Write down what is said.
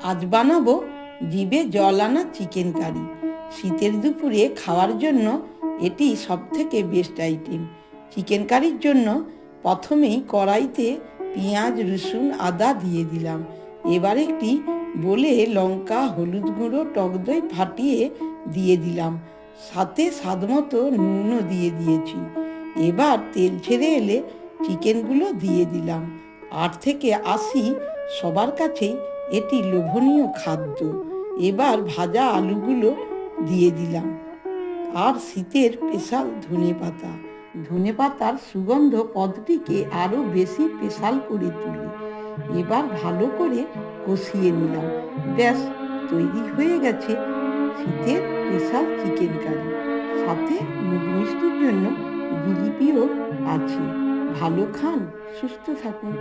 আজ বানাবো জিভে জল আনা চিকেন কারি। শীতের দুপুরে খাওয়ার জন্য এটি সবথেকে বেস্ট আইটেম। চিকেন কারির জন্য প্রথমেই কড়াইতে পেঁয়াজ, রসুন, আদা দিয়ে দিলাম। এবার একটি বলে লঙ্কা, হলুদ গুঁড়ো, টক দই ফাটিয়ে দিয়ে দিলাম। সাথে স্বাদমতো নুনও দিয়ে দিয়েছি। এবার তেল ছেড়ে এলে চিকেনগুলো দিয়ে দিলাম। 8 থেকে 80 সবার কাছেই এটি লোভনীয় খাদ্য। এবার ভাজা আলুগুলো দিয়ে দিলাম। আর শীতের স্পেশাল ধনেপাতা। ধনেপাতার সুগন্ধ পদটিকে আরও বেশি স্পেশাল করে তুলে। এবার ভালো করে কষিয়ে নিলাম। ব্যাস, তৈরি হয়ে গেছে শীতের স্পেশাল চিকেন কারি। সাথে মুখ মিষ্টির জন্য জিলিপিও আছে। ভালো খান, সুস্থ থাকুন।